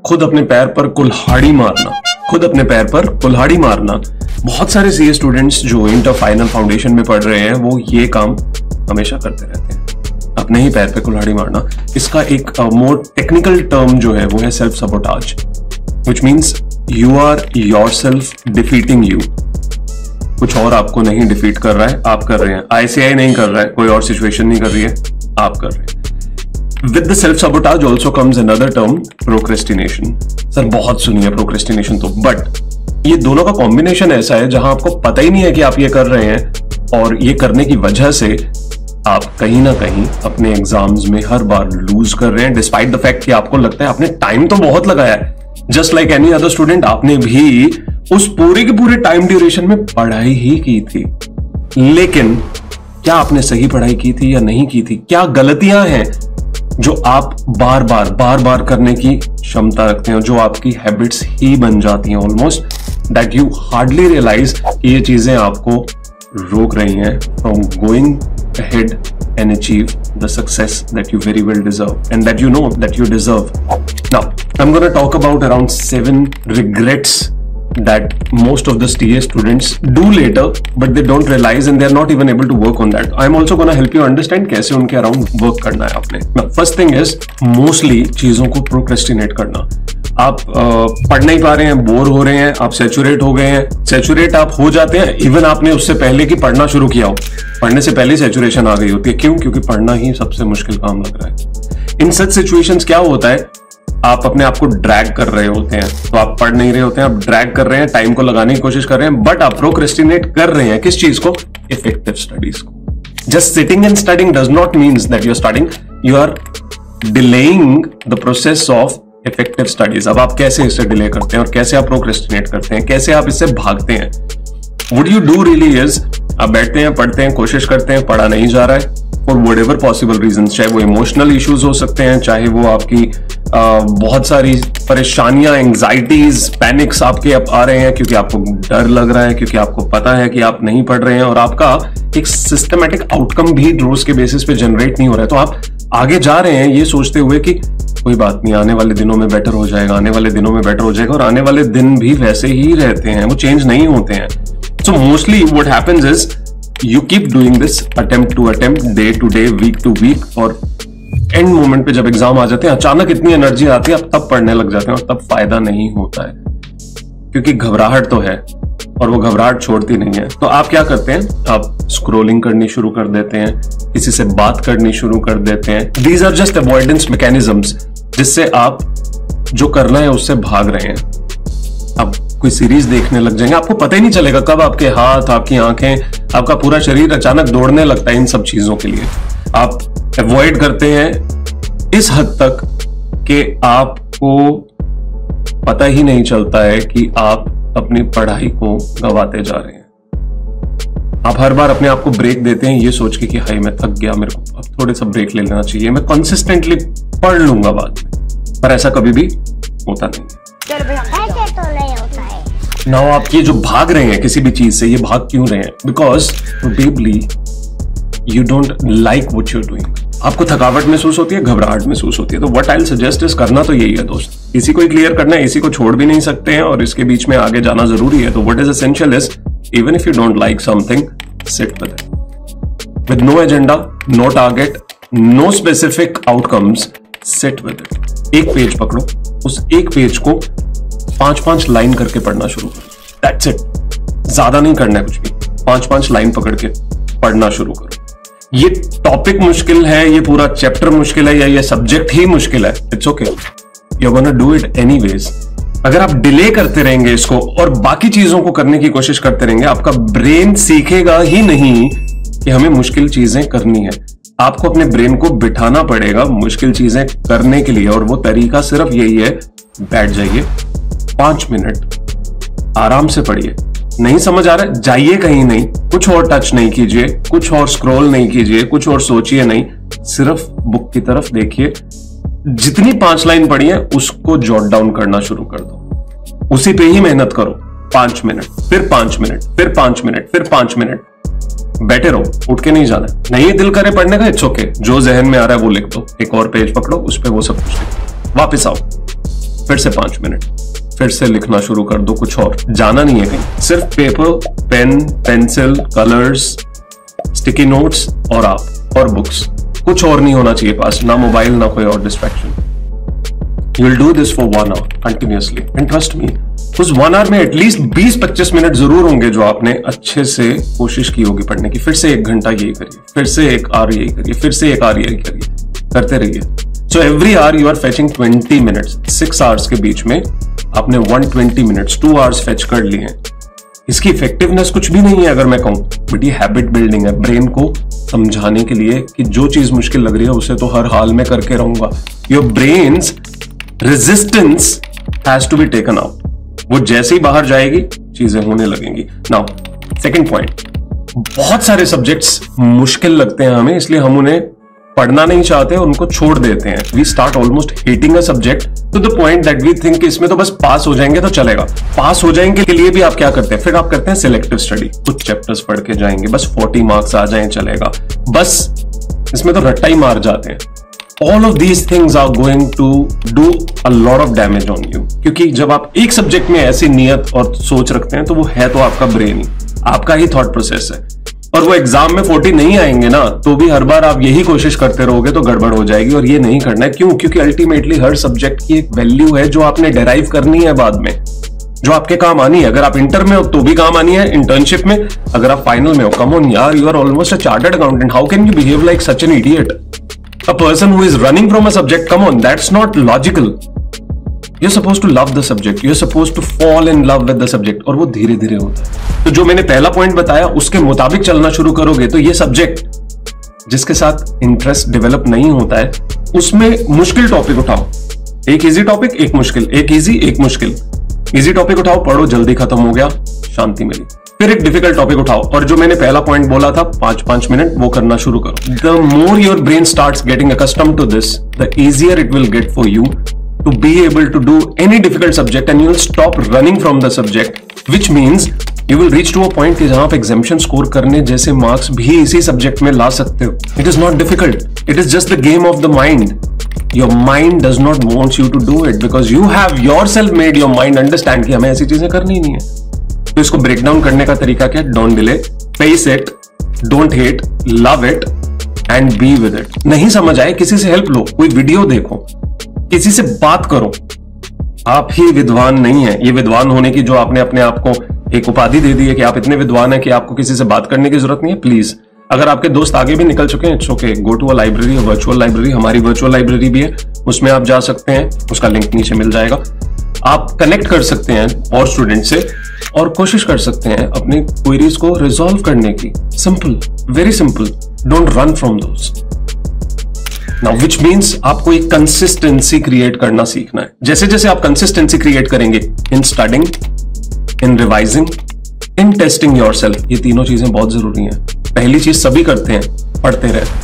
खुद अपने पैर पर कुल्हाड़ी मारना। बहुत सारे सीए स्टूडेंट्स जो इंटर फाइनल फाउंडेशन में पढ़ रहे हैं वो ये काम हमेशा करते रहते हैं, अपने ही पैर पे कुल्हाड़ी मारना। इसका एक मोर टेक्निकल टर्म जो है वो है self sabotage, which means you are yourself defeating you. कुछ और आपको नहीं डिफीट कर रहा है, आप कर रहे हैं। आईसीआई नहीं कर रहा है, कोई और सिचुएशन नहीं कर रही है, आप कर रहे हैं। With the self sabotage also comes another term, procrastination. Sir बहुत सुनी है प्रोक्रेस्टिनेशन तो, बट ये दोनों का कॉम्बिनेशन ऐसा है जहां आपको पता ही नहीं है कि आप ये कर रहे हैं, और ये करने की वजह से आप कहीं ना कहीं अपने एग्जाम्स में हर बार लूज कर रहे हैं, डिस्पाइट द फैक्ट कि आपको लगता है आपने टाइम तो बहुत लगाया है। Just like any other student, आपने भी उस पूरे के पूरे टाइम ड्यूरेशन में पढ़ाई ही की थी, लेकिन क्या आपने सही पढ़ाई की थी या नहीं की थी? क्या गलतियां हैं जो आप बार बार करने की क्षमता रखते हैं, जो आपकी हैबिट्स ही बन जाती हैं almost, that you hardly realise कि ये चीजें आपको रोक रही हैं from going ahead and achieve the success that you very well deserve and that you know that you deserve. Now, I'm going to talk about around 7 regrets that most of the TA students do later, but they don't realize and they're not even able to work on that. I'm also going to help you understand कैसे उनके around work करना है आपने. Now, first thing is mostly चीजों को procrastinate करना. आप पढ़ नहीं पा रहे हैं, बोर हो रहे हैं, आप सैचुरेट हो गए हैं। सैचुरेट आप हो जाते हैं इवन आपने उससे पहले कि पढ़ना शुरू किया हो, पढ़ने से पहले सैचुरेशन आ गई होती है। क्यों? क्योंकि पढ़ना ही सबसे मुश्किल काम लग रहा है। इन सच सिचुएशंस क्या होता है, आप अपने आप को ड्रैग कर रहे होते हैं, तो आप पढ़ नहीं रहे होते हैं, आप ड्रैग कर रहे हैं, टाइम को लगाने की कोशिश कर रहे हैं, बट आप प्रोक्रेस्टिनेट कर रहे हैं किस चीज को? इफेक्टिव स्टडीज को। Just sitting and studying does not means that you are studying, you are delaying the process of effective studies. अब आप कैसे इसे डिले करते हैं और कैसे आप प्रोक्रेस्टिनेट करते हैं, कैसे आप इससे भागते हैं? What you do really is, आप बैठते हैं, पढ़ते हैं, कोशिश करते हैं, पढ़ा नहीं जा रहा है for whatever possible reasons, चाहे वो इमोशनल इश्यूज हो सकते हैं, चाहे वो आपकी बहुत सारी परेशानियां, एंग्जाइटीज, पैनिक्स आपके अब आ रहे हैं क्योंकि आपको डर लग रहा है, क्योंकि आपको पता है कि आप नहीं पढ़ रहे हैं और आपका एक सिस्टमेटिक आउटकम भी रोज के बेसिस पे जनरेट नहीं हो रहा है। तो आप आगे जा रहे हैं ये सोचते हुए कि कोई बात नहीं, आने वाले दिनों में बेटर हो जाएगा, आने वाले दिनों में बेटर हो जाएगा, और आने वाले दिन भी वैसे ही रहते हैं, वो चेंज नहीं होते हैं। So mostly what happens is you keep doing this attempt to attempt, day to day, week to week, और एंड मोमेंट पे जब एग्जाम आ जाते हैं अचानक इतनी एनर्जी आती है, आप तब पढ़ने लग जाते हैं और तब फायदा नहीं होता है, क्योंकि घबराहट तो है और वो घबराहट छोड़ती नहीं है। तो आप क्या करते हैं? आप स्क्रोलिंग करनी शुरू कर देते हैं, किसी से बात करनी शुरू कर देते हैं। These are just avoidance mechanisms, जिससे आप जो करना है उससे भाग रहे हैं। अब कोई सीरीज देखने लग जाएंगे, आपको पता ही नहीं चलेगा कब आपके हाथ, आपकी आंखें, आपका पूरा शरीर अचानक दौड़ने लगता है इन सब चीजों के लिए। आप अवॉइड करते हैं इस हद तक कि आपको पता ही नहीं चलता है कि आप अपनी पढ़ाई को गंवाते जा रहे हैं। आप हर बार अपने आप को ब्रेक देते हैं ये सोच के कि हाय मैं थक गया, मेरे को अब थोड़े सा ब्रेक ले लेना चाहिए, मैं कंसिस्टेंटली पढ़ लूंगा बाद में, पर ऐसा कभी भी होता नहीं है। ऐसे तो नहीं होता है। नाउ आप ये जो भाग रहे हैं किसी भी चीज से, ये भाग क्यों रहे हैं? Because probably you don't like what you are doing. आपको थकावट महसूस होती है, घबराहट महसूस होती है। तो what I will suggest is, करना तो यही है दोस्त, इसी को ही क्लियर करना है, इसी को छोड़ भी नहीं सकते हैं और इसके बीच में आगे जाना जरूरी है। तो what is essential is, even if you don't like something, sit with it with no agenda, no target, no specific outcomes, sit with it. एक पेज पकड़ो, उस एक पेज को 5-5 लाइन करके पढ़ना शुरू करो। दैट्स इट, ज्यादा नहीं करना है कुछ भी, 5-5 लाइन पकड़ के पढ़ना शुरू करो। ये टॉपिक मुश्किल है, ये पूरा चैप्टर मुश्किल है, या ये सब्जेक्ट ही मुश्किल है, it's okay, you are gonna do it anyways. अगर आप डिले करते रहेंगे इसको और बाकी चीजों को करने की कोशिश करते रहेंगे, आपका ब्रेन सीखेगा ही नहीं कि हमें मुश्किल चीजें करनी है। आपको अपने ब्रेन को बिठाना पड़ेगा मुश्किल चीजें करने के लिए, और वो तरीका सिर्फ यही है, बैठ जाइए 5 मिनट आराम से पढ़िए। नहीं समझ आ रहा है, जाइए कहीं नहीं, कुछ और टच नहीं कीजिए, कुछ और स्क्रॉल नहीं कीजिए, कुछ और सोचिए नहीं, सिर्फ बुक की तरफ देखिए। जितनी 5 लाइन पढ़ी है उसको जॉट डाउन करना शुरू कर दो, उसी पे ही मेहनत करो। 5 मिनट, फिर 5 मिनट, फिर 5 मिनट, फिर 5 मिनट, बैठे रहो, उठ के नहीं जाना। नहीं दिल करे पढ़ने का, इट्स ओके, जो जहन में आ रहा है वो लिख दो, एक और पेज पकड़ो, उस पे वो सब कुछ लिखो, वापस आओ, फिर से 5 मिनट, फिर से लिखना शुरू कर दो, कुछ और, जाना नहीं है कहीं, सिर्फ paper, pen, pencil, colours, sticky notes और आप और बुक्स, कुछ और नहीं होना चाहिए पास, ना मोबाइल ना कोई और distraction. You will do this for 1 hour continuously and trust me, उस 1 hour में एटलीस्ट 20-25 मिनट जरूर होंगे जो आपने अच्छे से कोशिश की होगी पढ़ने की। फिर से 1 घंटा यही करिए, फिर से 1 आवर यही करिए, फिर से 1 आवर यही करिए, करते रहिए। So every hour you are fetching 20 minutes. 6 hours के बीच में आपने 120 मिनट्स, 2 आवर्स फेच कर लिए हैं। इसकी इफेक्टिवनेस कुछ भी नहीं है अगर मैं कहूं, बट ये हैबिट बिल्डिंग है, ब्रेन को समझाने के लिए कि जो चीज मुश्किल लग रही है उसे तो हर हाल में करके रहूंगा। Your brain's resistance has to be taken out. वो जैसे ही बाहर जाएगी चीजें होने लगेंगी। नाउ सेकंड पॉइंट, बहुत सारे सब्जेक्ट्स मुश्किल लगते हैं हमें, इसलिए हम उन्हें पढ़ना नहीं चाहते, उनको छोड़ देते हैं। We start almost hating a subject to the point that we think इसमें तो बस पास हो जाएंगे तो चलेगा। पास हो जाएंगे के लिए भी आप क्या करते हैं, फिर आप करते हैं सिलेक्टिव स्टडी, कुछ चैप्टर्स पढ़ के जाएंगे, बस 40 मार्क्स आ जाएं चलेगा, बस इसमें तो रट्टा ही मार जाते हैं। All of these things are going to do a lot of damage on you, क्योंकि जब आप एक सब्जेक्ट में ऐसी नियत और सोच रखते हैं तो वो है तो आपका ब्रेन ही, आपका ही थॉट प्रोसेस है, और वो एग्जाम में 40 नहीं आएंगे ना तो भी हर बार आप यही कोशिश करते रहोगे तो गड़बड़ हो जाएगी, और ये नहीं करना है। क्यों? क्योंकि अल्टीमेटली हर सब्जेक्ट की एक वैल्यू है जो आपने डेराइव करनी है बाद में, जो आपके काम आनी है। अगर आप इंटर में हो तो भी काम आनी है, इंटर्नशिप में, अगर आप फाइनल में हो, कम ऑन यार, you are almost a chartered accountant, how can you behave like such an idiot? A person who is running from a subject, come on, that's not logical. You're supposed to love the subject. You're supposed to fall in love with the subject. और वो धीरे धीरे होता है। तो जो मैंने पहला पॉइंट बताया उसके मुताबिक चलना शुरू करोगे तो ये सब्जेक्ट जिसके साथ इंटरेस्ट डेवलप नहीं होता है उसमें मुश्किल टॉपिक उठाओ, एक इजी टॉपिक, एक मुश्किल, एक इजी, एक मुश्किल। इजी टॉपिक उठाओ, पढ़ो, जल्दी खत्म हो गया, शांति मिली। फिर एक डिफिकल्ट टॉपिक उठाओ, और जो मैंने पहला पॉइंट बोला था 5-5 मिनट, वो करना शुरू करो। The more your brain starts getting accustomed to this, the easier it will get for you to be able to do any difficult subject, and you will stop running from the subject, which means you will reach to a point कि जहां आप examination score करने जैसे marks भी इसी subject में ला सकते हो। It is not difficult, it is just the game of the mind. Your mind does not want you to do it because you have yourself made your mind understand कि हमें ऐसी चीजें करनी नहीं है। तो इसको ब्रेक डाउन करने का तरीका क्या है? Don't delay, face it, don't hate, love it and be with it. नहीं समझ आए, किसी से हेल्प लो, कोई वीडियो देखो, किसी से बात करो। आप ही विद्वान नहीं है। ये विद्वान होने की जो आपने अपने आप को एक उपाधि दे दी है कि आप इतने विद्वान है कि आपको किसी से बात करने की जरूरत नहीं है, प्लीज। अगर आपके दोस्त आगे भी निकल चुके हैं, it's okay, go to a library, virtual library, हमारी वर्चुअल लाइब्रेरी भी है, उसमें आप जा सकते हैं, उसका लिंक नीचे मिल जाएगा। आप कनेक्ट कर सकते हैं और स्टूडेंट से, और कोशिश कर सकते हैं अपनी क्वेरीज को रिजॉल्व करने की। Simple, very simple, don't run from those. Now which means आपको एक कंसिस्टेंसी क्रिएट करना सीखना है। जैसे जैसे आप कंसिस्टेंसी क्रिएट करेंगे इन studying, in revising, in testing yourself, ये तीनों चीजें बहुत जरूरी हैं। पहली चीज सभी करते हैं, पढ़ते रहे।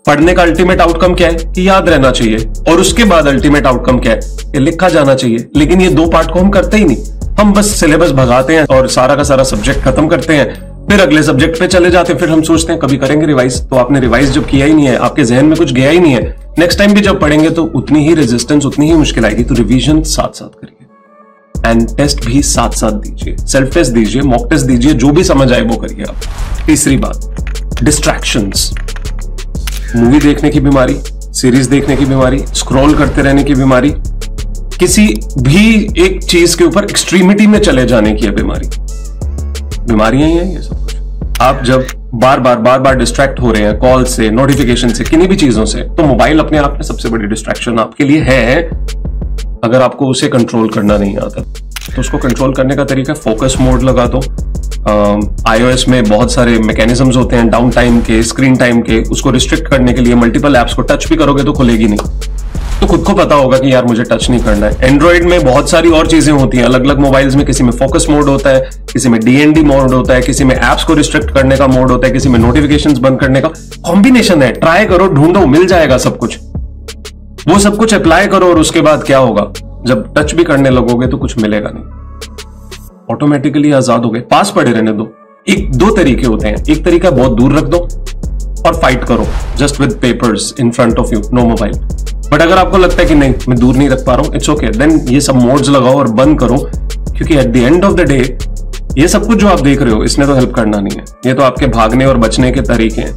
पढ़ने का अल्टीमेट आउटकम क्या है कि याद रहना चाहिए, और उसके बाद अल्टीमेट आउटकम क्या है कि लिखा जाना चाहिए। लेकिन ये दो पार्ट को हम करते ही नहीं, हम बस सिलेबस भगाते हैं और सारा का सारा सब्जेक्ट खत्म करते हैं, फिर अगले सब्जेक्ट पे चले जाते हैं। फिर हम सोचते हैं कभी करेंगे रिवाइज, तो आपने रिवाइज जब किया ही नहीं है, आपके जहन में कुछ गया ही नहीं है, नेक्स्ट टाइम भी जब पढ़ेंगे तो उतनी ही रेजिस्टेंस, उतनी ही मुश्किल आएगी। तो रिवीजन साथ साथ करिए एंड टेस्ट भी साथ साथ दीजिए, सेल्फ टेस्ट दीजिए, मॉक टेस्ट दीजिए, जो भी समझ आए वो करिए आप। तीसरी बात, डिस्ट्रैक्शंस। मूवी देखने की बीमारी, सीरीज देखने की बीमारी, स्क्रॉल करते रहने की बीमारी, किसी भी एक चीज के ऊपर एक्सट्रीमिटी में चले जाने की है बीमारी। बीमारियां ही हैं ये सब कुछ। आप जब बार बार डिस्ट्रैक्ट हो रहे हैं कॉल से, नोटिफिकेशन से, किन्हीं भी चीजों से, तो मोबाइल अपने आप में सबसे बड़ी डिस्ट्रैक्शन आपके लिए है। अगर आपको उसे कंट्रोल करना नहीं आता तो उसको कंट्रोल करने का तरीका फोकस मोड लगा दो। iOS में बहुत सारे मैकेनिज्म्स होते हैं डाउन टाइम के, स्क्रीन टाइम के, उसको रिस्ट्रिक्ट करने के लिए मल्टीपल एप्स को टच भी करोगे तो खुलेगी नहीं, तो खुद को पता होगा कि यार मुझे टच नहीं करना है। एंड्रॉइड में बहुत सारी और चीजें होती हैं अलग अलग मोबाइल्स में, किसी में फोकस मोड होता है, किसी में DND मोड होता है, किसी में एप्स को रिस्ट्रिक्ट करने का मोड होता है, किसी में नोटिफिकेशंस बंद करने का। कॉम्बिनेशन है, ट्राई करो, ढूंढो, मिल जाएगा सब कुछ। वो सब कुछ अप्लाई करो और उसके बाद क्या होगा, जब टच भी करने लगोगे तो कुछ मिलेगा नहीं, ऑटोमेटिकली आजाद हो गए। पास पड़े रहने दो। दो तरीके होते हैं, एक तरीका बहुत दूर रख दो और फाइट करो just with papers in front of you, no mobile. But अगर आपको लगता है कि नहीं मैं दूर नहीं रख पा रहा हूं, इट्स ओके, देन ये सब मोड्स लगाओ और बंद करो, क्योंकि at the end of the day ये सब कुछ जो आप देख रहे हो इसने तो हेल्प करना नहीं है, ये तो आपके भागने और बचने के तरीके हैं.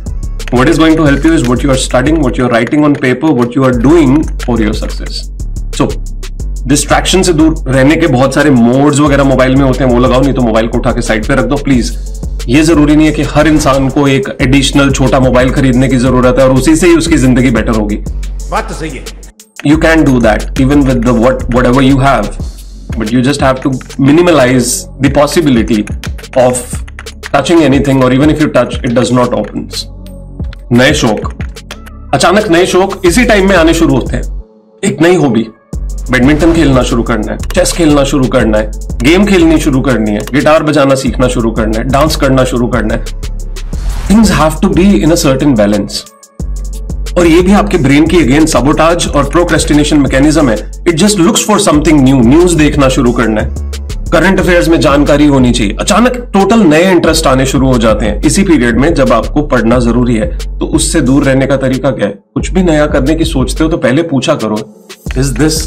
What is going to help you is what you are studying, what you are writing on paper, what you are doing for your success. So, distraction से दूर रहने के बहुत सारे मोड्स वगैरह मोबाइल में होते हैं, वो लगाओ, नहीं तो मोबाइल को उठा के साइड पे रख दो प्लीज. ये जरूरी नहीं है कि हर इंसान को एक एडिशनल छोटा मोबाइल खरीदने की जरूरत है और उसी से ही उसकी जिंदगी बेटर होगी. बात तो सही है. You can do that even with the whatever you have, but you just have to minimalize the possibility of touching anything, or even if you touch, it does not open. नए शौक, अचानक नए शौक इसी टाइम में आने शुरू होते हैं. एक नई हॉबी, बैडमिंटन खेलना शुरू करना है, चेस खेलना शुरू करना है, गेम खेलनी शुरू करनी है, गिटार बजाना सीखना शुरू करना है, डांस करना शुरू करना है. Things have to be in a certain balance. और ये भी आपके ब्रेन की अगेन सबोटाज और प्रोक्रेस्टिनेशन मैकेनिज्म है. It just looks for something new. News देखना शुरू करना है, करंट अफेयर्स में जानकारी होनी चाहिए. अचानक टोटल नए इंटरेस्ट आने शुरू हो जाते हैं इसी पीरियड में जब आपको पढ़ना जरूरी है. तो उससे दूर रहने का तरीका क्या है? कुछ भी नया करने की सोचते हो तो पहले पूछा करो, is this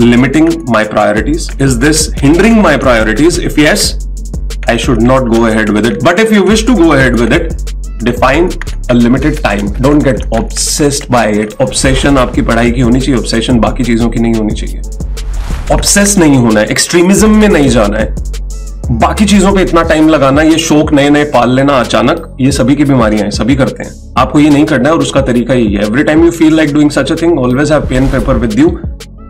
limiting my priorities? Is this hindering my priorities? If yes, I should not go ahead with it. But if you wish to go ahead with it, define a limited time. Don't get obsessed by it. Obsession आपकी पढ़ाई की होनी चाहिए, obsession बाकी चीजों की नहीं होनी चाहिए. Obsess नहीं होना है, एक्सट्रीमिज्म में नहीं जाना है, बाकी चीजों पे इतना टाइम लगाना, ये शौक नए नए पाल लेना अचानक, ये सभी की बीमारियां हैं, सभी करते हैं. आपको ये नहीं करना है और उसका तरीका यही है. Every time you feel like doing such a thing, always have pen paper with you.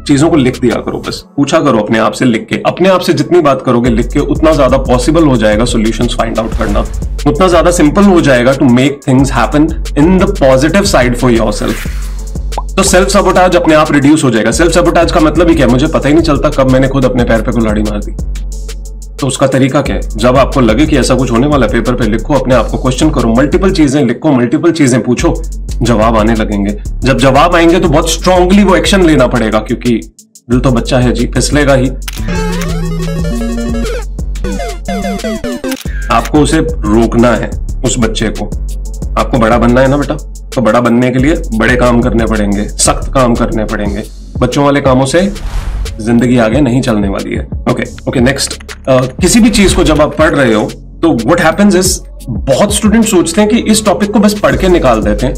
चीजों को लिख दिया करो, बस पूछा करो अपने आप से लिख के. अपने आप से जितनी बात करोगे लिख के, उतना ज्यादा पॉसिबल हो जाएगा सॉल्यूशंस फाइंड आउट करना, उतना ज्यादा सिंपल हो जाएगा to make things happen in the positive side for yourself. तो सेल्फ सबोटाज अपने आप रिड्यूस हो जाएगा. सेल्फ सबोटाज का मतलब ही क्या है? मुझे पता ही नहीं चलता कब मैंने खुद अपने पैर पे कुल्हाड़ी मार दी. तो उसका तरीका क्या है? जब आपको लगे कि ऐसा कुछ होने वाला है, पेपर पे लिखो, अपने आप को क्वेश्चन करो, मल्टीपल चीजें लिखो, मल्टीपल चीजें पूछो, जवाब आने लगेंगे. जब जवाब आएंगे तो बहुत स्ट्रांगली वो एक्शन लेना पड़ेगा, क्योंकि दिल तो बच्चा है जी, फिसलेगा ही. आपको उसे रोकना है, उस बच्चे को. आपको बड़ा बनना है ना बेटा, तो बड़ा बनने के लिए बड़े काम करने पड़ेंगे, सख्त काम करने पड़ेंगे. बच्चों वाले कामों से जिंदगी आगे नहीं चलने वाली है. Okay next. किसी भी चीज को जब आप पढ़ रहे हो तो व्हाट हैपेंस इज, बहुत स्टूडेंट सोचते हैं कि इस टॉपिक को बस पढ़ के निकाल देते हैं,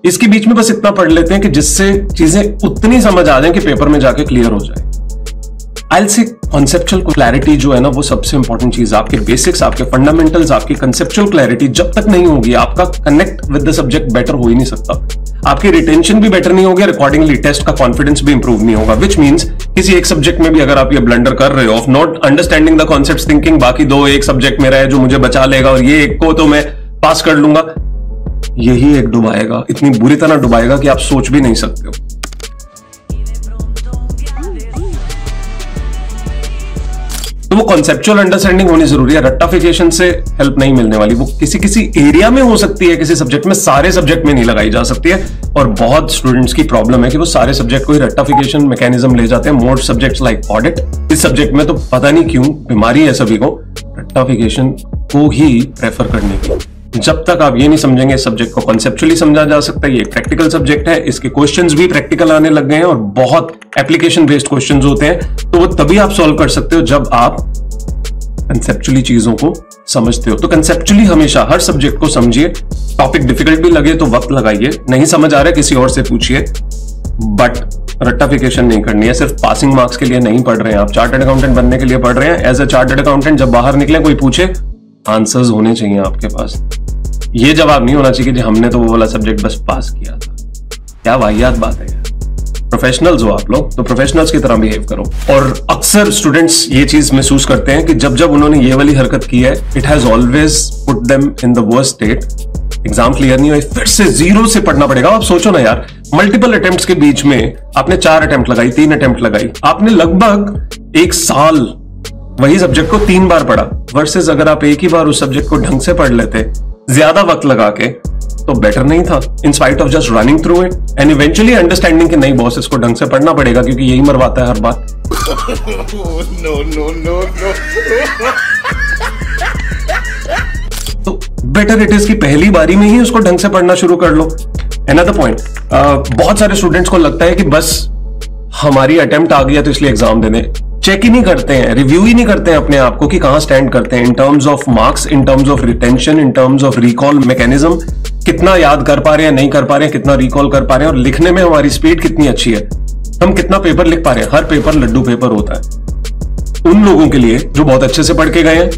इसके बीच में बस इतना पढ़ लेते हैं कि जिससे चीजें उतनी समझ आ जाए कि पेपर में जाके क्लियर हो जाए. आई से कॉन्सेप्चुअल क्लैरिटी जो है ना, वो सबसे इंपॉर्टेंट चीज. आपके बेसिक्स, आपके फंडामेंटल्स, आपकी कंसेप्चुअल क्लैरिटी जब तक नहीं होगी, आपका connect with the subject better हो ही नहीं सकता. आपकी रिटेंशन भी बेटर नहीं होगी, अकॉर्डिंगली टेस्ट का कॉन्फिडेंस भी इंप्रूव नहीं होगा. विच मीन्स किसी एक सब्जेक्ट में भी अगर आप ये ब्लंडर कर रहे हो of not understanding the concepts, thinking बाकी दो एक सब्जेक्ट मेरा है जो मुझे बचा लेगा और ये एक को तो मैं पास कर लूंगा, यही एक डुबाएगा, इतनी बुरी तरह डुबाएगा कि आप सोच भी नहीं सकते हो. तो वो कॉन्सेप्चुअल अंडरस्टैंडिंग होनी जरूरी है. रट्टाफिकेशन से हेल्प नहीं मिलने वाली. वो किसी एरिया में हो सकती है, किसी सब्जेक्ट में, सारे सब्जेक्ट में नहीं लगाई जा सकती है. और बहुत स्टूडेंट्स की प्रॉब्लम है कि वो सारे सब्जेक्ट को ही रट्टाफिकेशन मैकेनिज्म ले जाते हैं. मोस्ट सब्जेक्ट्स लाइक ऑडिट, इस सब्जेक्ट में तो पता नहीं क्यों बीमारी है सभी को रट्टाफिकेशन को ही प्रेफर करने की. जब तक आप ये नहीं समझेंगे इस सब्जेक्ट को कॉन्सेप्चुअली समझा जा सकता है, ये एक प्रैक्टिकल सब्जेक्ट है, इसके क्वेश्चंस भी प्रैक्टिकल आने लग गए हैं और बहुत एप्लीकेशन बेस्ड क्वेश्चंस होते हैं. तो वो तभी आप सॉल्व कर सकते हो जब आप कंसेप्चुअली चीजों को समझते हो. तो कंसेप्चुअली हमेशा हर सब्जेक्ट को समझिए. टॉपिक डिफिकल्ट भी लगे तो वक्त लगाइए, नहीं समझ आ रहा है किसी और से पूछिए, बट रट्टाफिकेशन नहीं करनी है. सिर्फ पासिंग मार्क्स के लिए नहीं पढ़ रहे हैं आप, चार्टर्ड अकाउंटेंट बनने के लिए पढ़ रहे हैं. एज अ चार्टर्ड अकाउंटेंट जब बाहर निकले कोई पूछे, आंसर्स होने चाहिए आपके पास. ये जवाब नहीं होना चाहिए कि हमने तो वो वाला सब्जेक्ट बस पास किया था. क्या वाहियात बात है यार. प्रोफेशनल्स हो आप लोग, तो प्रोफेशनल्स की तरह बिहेव करो. और अक्सर स्टूडेंट्स ये चीज महसूस करते हैं कि जब जब उन्होंने ये वाली हरकत की है, it has always put them in the worst state. Exam clear नहीं हुई, फिर से जीरो से पढ़ना पड़ेगा. आप सोचो ना यार, मल्टीपल अटेम्प्ट्स के बीच में आपने 4 अटेम्प्ट लगाई, 3 अटेम्प्ट लगाई, आपने लगभग 1 साल वही सब्जेक्ट को 3 बार पढ़ा. वर्सेस अगर आप एक ही बार उस सब्जेक्ट को ढंग से पढ़ लेते ज्यादा वक्त लगा के, तो बेटर नहीं था. In spite of just running through it and eventually understanding कि नहीं बॉस, इसको ढंग से पढ़ना पड़ेगा क्योंकि यही मरवाता है हर बार. तो बेटर इट इज कि पहली बारी में ही उसको ढंग से पढ़ना शुरू कर लो. Another point, बहुत सारे स्टूडेंट्स को लगता है कि बस हमारी अटेम्प्ट आ गया तो इसलिए एग्जाम देने, चेक ही नहीं करते हैं, रिव्यू ही नहीं करते हैं अपने आप को कि कहां स्टैंड करते हैं in terms of marks, in terms of retention, in terms of recall mechanism, कितना याद कर पा रहे हैं, नहीं कर पा रहे हैं, कितना रिकॉल कर पा रहे हैं, और लिखने में हमारी स्पीड कितनी अच्छी है, हम कितना पेपर लिख पा रहे हैं। हर पेपर लड्डू पेपर होता है उन लोगों के लिए जो बहुत अच्छे से पढ़ के गए हैं,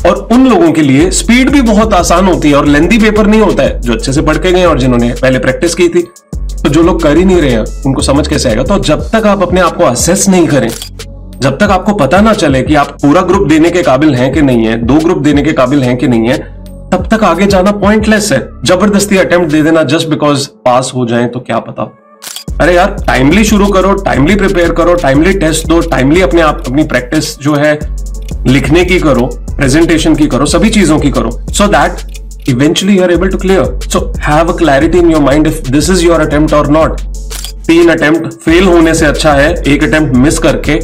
और उन लोगों के लिए स्पीड भी बहुत आसान होती है और लेंथी पेपर नहीं होता है जो अच्छे से पढ़ के गए और जिन्होंने पहले प्रैक्टिस की थी। तो जो लोग कर ही नहीं रहे हैं उनको समझ कैसे आएगा। तो जब तक आप अपने आप को असेस नहीं करें, जब तक आपको पता ना चले कि आप पूरा ग्रुप देने के काबिल हैं कि नहीं है, 2 ग्रुप देने के काबिल हैं कि नहीं है, तब तक आगे जाना पॉइंटलेस है। जबरदस्ती अटेम्प्ट दे देना जस्ट बिकॉज पास हो जाए तो क्या पता। अरे यार, टाइमली शुरू करो, टाइमली प्रिपेयर करो, टाइमली टेस्ट दो, टाइमली अपनी प्रैक्टिस जो है लिखने की करो, प्रेजेंटेशन की करो, सभी चीजों की करो, so that eventually you are able to clear. So have a clarity in your mind if this is your attempt or not. 3 attempt fail होने से अच्छा है 1 अटेम्प्ट मिस करके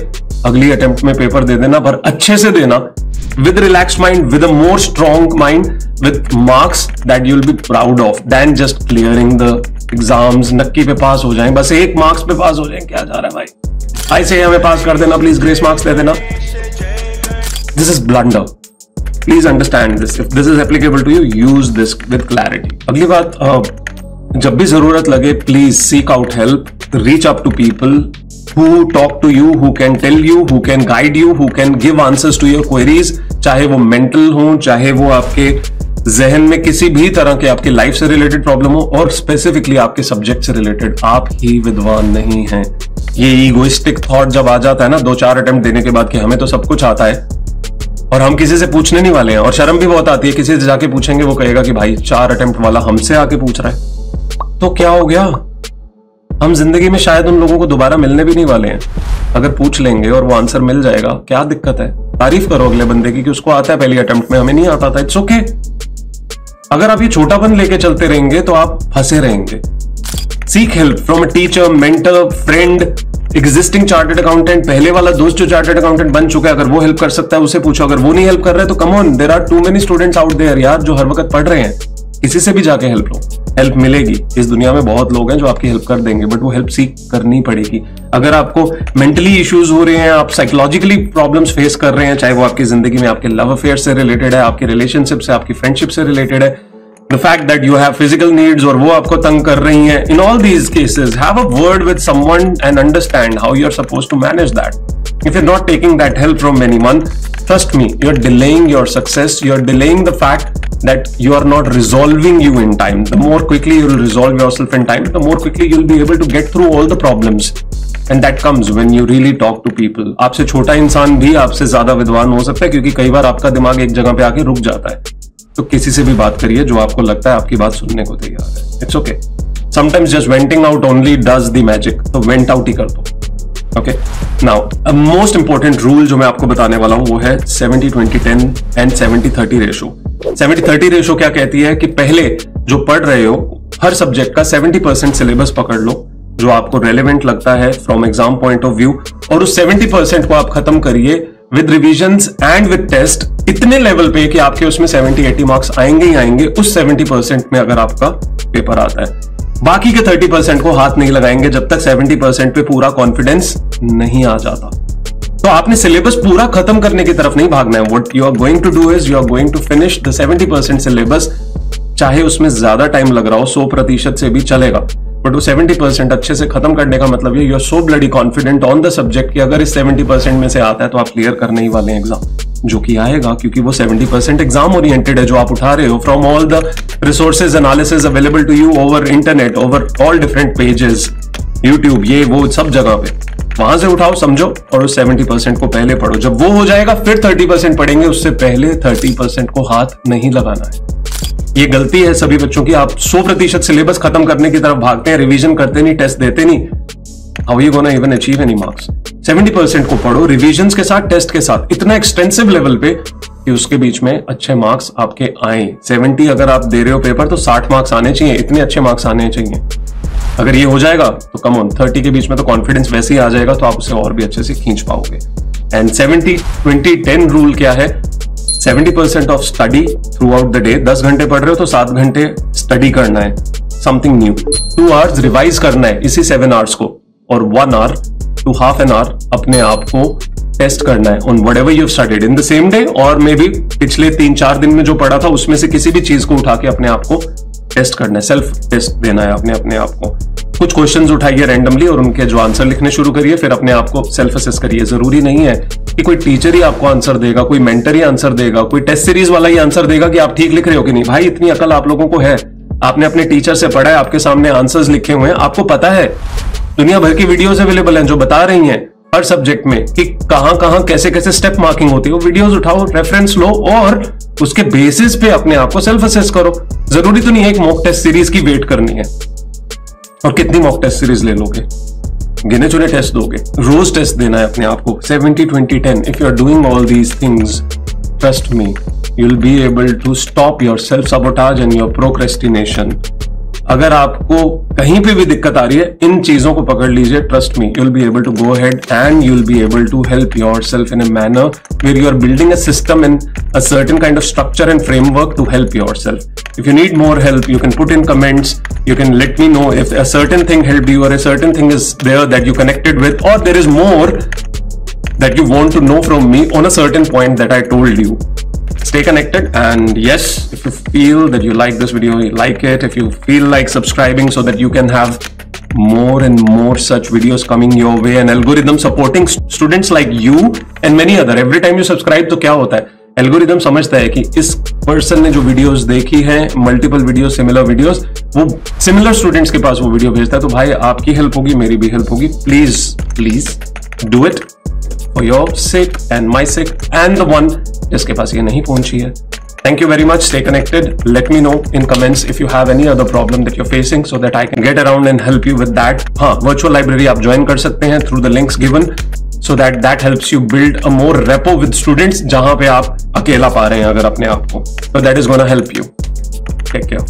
अगली अटेम्प्ट में पेपर दे देना, पर अच्छे से देना, with relaxed mind, with a more strong mind, with marks that you'll be proud of than just clearing the exams. नक्की पे पास हो जाएं, बस 1 मार्क्स पे पास हो जाएं, क्या जा रहा है भाई, ऐसे हमें पास कर देना, प्लीज ग्रेस मार्क्स दे देना। This is blunder. Please understand this. If this is applicable to you, use this with clarity. अगली बात, जब भी जरूरत लगे please seek out help, reach up to people who talk to you, who can tell you, who can guide you, who can give answers to your queries. चाहे वो mental हो, चाहे वो आपके जहन में किसी भी तरह के आपके लाइफ से रिलेटेड प्रॉब्लम हो, और स्पेसिफिकली आपके सब्जेक्ट से रिलेटेड, आप ही विद्वान नहीं हैं। ये ईगोइस्टिक थॉट जब आ जाता है ना 2-4 अटेम्प्ट देने के बाद कि हमें तो सब कुछ आता है और हम किसी से पूछने नहीं वाले हैं, और शर्म भी बहुत आती है, किसी से जाके पूछेंगे वो कहेगा कि भाई 4 अटेम्प्ट वाला हमसे आके पूछ रहा है, तो क्या हो गया, हम जिंदगी में शायद उन लोगों को दोबारा मिलने भी नहीं वाले हैं। अगर पूछ लेंगे और वो आंसर मिल जाएगा, क्या दिक्कत है, तारीफ करो अगले बंदे की कि उसको आता है पहली अटेम्प्ट में, हमें नहीं आता था, इट्स ओके। अगर आप ये छोटापन लेके चलते रहेंगे तो आप फंसे रहेंगे। Seek help from a teacher, mentor, friend, existing chartered accountant, पहले वाला दोस्त जो चार्टर्ड अकाउंटेंट बन चुका है, अगर वो हेल्प कर सकता है उसे पूछो। अगर वो नहीं हेल्प कर रहा है तो come on, there are too many students out there यार जो हर वक्त पढ़ रहे हैं, किसी से भी जाके हेल्प लो, हेल्प मिलेगी। इस दुनिया में बहुत लोग हैं जो आपकी हेल्प कर देंगे, बट वो हेल्प सीख करनी पड़ेगी। अगर आपको मेंटली इश्यूज हो रहे हैं, आप साइकोलॉजिकली प्रॉब्लम्स फेस कर रहे हैं, चाहे वो आपकी जिंदगी में आपके लव अफेयर से रिलेटेड है, आपके रिलेशनशिप से, आपकी फ्रेंडशिप से रिलेटेड है, the fact that you have physical needs और वो आपको तंग कर रही हैं, in all these cases have a word with someone and understand how you're supposed to manage that. If you're not taking that help from anyone, trust me, you're delaying your success, you're delaying the fact that you are not resolving you in time. The more quickly you'll resolve yourself in time, the more quickly you'll be able to get through all the problems. And that comes when you really talk to people. आपसे छोटा इंसान भी आपसे ज्यादा विद्वान हो सकता है, क्योंकि कई बार आपका दिमाग एक जगह पे आके रुक जाता है। तो किसी से भी बात करिए जो आपको लगता है आपकी बात सुनने को तैयार है, it's okay. Sometimes just venting out only does the magic, तो वेंट आउट ही कर दो, okay. Now most important rule जो मैं आपको बताने वाला हूं वो है 70-20-10 एंड 70-30 रेशो। 70-30 रेशो क्या कहती है कि पहले जो पढ़ रहे हो हर सब्जेक्ट का 70% सिलेबस पकड़ लो जो आपको रेलेवेंट लगता है from exam point of view, और उस 70% को आप खत्म करिए with revisions and with test इतने लेवल पे कि आपके उसमें 70-80 मार्क्स आएंगे ही आएंगे उस 70% में अगर आपका पेपर आता है। बाकी के 30% को हाथ नहीं लगाएंगे जब तक 70% पे पूरा कॉन्फिडेंस नहीं आ जाता। तो आपने सिलेबस पूरा खत्म करने की तरफ नहीं भागना है। What you are going to do is you are going to finish the 70% syllabus, चाहे उसमें ज्यादा टाइम लग रहा हो, 100% से भी चलेगा, बट वो 70% अच्छे से खत्म करने का मतलब ये you are so bloody confident on the subject कि अगर इस 70% में से आता है तो आप क्लियर करने ही वाले हैं एग्जाम, जो कि आएगा क्योंकि वो 70% एग्जाम ओरिएंटेड है जो आप उठा रहे हो from all the resources analysis available to you over internet, over all different pages, YouTube, ये वो सब जगह पे, वहां से उठाओ, समझो और उस 70% को पहले पढ़ो। जब वो हो जाएगा फिर 30% पढ़ेंगे, उससे पहले 30% को हाथ नहीं लगाना है। ये गलती है सभी बच्चों की, आप 100% सिलेबस खत्म करने की तरफ भागते हैं, रिवीजन करते नहीं, टेस्ट देते नहीं, how you gonna even achieve any marks. 70% को पढ़ो रिविजन्स के साथ, टेस्ट के साथ, इतना एक्सटेंसिव लेवल पे कि उसके बीच में अच्छे मार्क्स आपके आए। 70 अगर आप दे रहे हो पेपर तो 60 मार्क्स आने चाहिए, इतने अच्छे मार्क्स आने चाहिए। अगर ये हो जाएगा तो कम ऑन 30 के बीच में तो कॉन्फिडेंस वैसे ही आ जाएगा, तो आप उसे और भी अच्छे से खींच पाओगे। एंड 70-20-10 रूल क्या है? 70% of study through out the day, 10 घंटे पढ़ रहे हो तो 7 घंटे स्टडी करना है, समथिंग न्यू। 2 आवर्स रिवाइज करना है इसी 7 आवर्स को, और 1 hour to half an hour अपने आप को टेस्ट करना है on whatever you have studied in the same day, और मे बी पिछले 3-4 दिन में जो पढ़ा था उसमें से किसी भी चीज को उठा के अपने आप को टेस्ट करना है, सेल्फ टेस्ट देना है अपने आप को। कुछ क्वेश्चंस उठाइए रैंडमली और उनके जो आंसर लिखने शुरू करिए, फिर अपने आप को सेल्फ असेस करिए। जरूरी नहीं है कि कोई टीचर ही आपको आंसर देगा, कोई मेंटर ही आंसर देगा, कोई टेस्ट सीरीज वाला ही आंसर देगा कि आप ठीक लिख रहे हो कि नहीं। भाई इतनी अकल आप लोगों को है, आपने अपने टीचर से पढ़ा है, आपके सामने आंसर्स लिखे हुए हैं, आपको पता है दुनिया भर की वीडियोस अवेलेबल हैं जो बता रही हैं हर सब्जेक्ट में कि कहां कैसे कैसे स्टेप मार्किंग होती है। वो वीडियोस उठाओ, रेफरेंस लो और उसके बेसिस पे अपने आप को सेल्फ असेस करो। जरूरी तो नहीं है एक मॉक टेस्ट सीरीज की वेट करनी है। और कितनी मॉक टेस्ट सीरीज ले लोगे, गिने चुने टेस्ट दोगे, रोज टेस्ट देना है अपने आप को 70-20-10। If you are doing all these things, trust me, you will be able to stop your self sabotage and your procrastination. अगर आपको कहीं पे भी दिक्कत आ रही है, इन चीजों को पकड़ लीजिए, trust me, you will be able to go ahead and you will be able to help yourself in a manner where you are building a system in a certain kind of structure and framework to help yourself. If you need more help, you can put in comments. You can let me know if a certain thing helped you or a certain thing is there that you connected with, or there is more that you want to know from me on a certain point that I told you. Stay connected, and yes, if you feel that you like this video, you like it, if you feel like subscribing so that you can have more and more such videos coming your way, an algorithm supporting students like you and many other. Every time you subscribe तो क्या होता है, algorithm समझता है कि इस person ने जो वीडियोस देखी हैं, मल्टीपल वीडियोस, सिमिलर वीडियोस, वो सिमिलर स्टूडेंट्स के पास वो वीडियो भेजता है। तो भाई आपकी हेल्प होगी, मेरी भी हेल्प होगी। Please do it for your sake and my sake and the one जिसके पास ये नहीं पहुंची है। Thank you very much. Stay connected. Let me know in comments if you have any other problem that you're facing so that I can get around and help you with that. हाँ, virtual library आप join कर सकते हैं through the links given so that helps you build a more rapport with students जहां पे आप अकेला पा रहे हैं अगर अपने आप को, so that is gonna help you. Take care.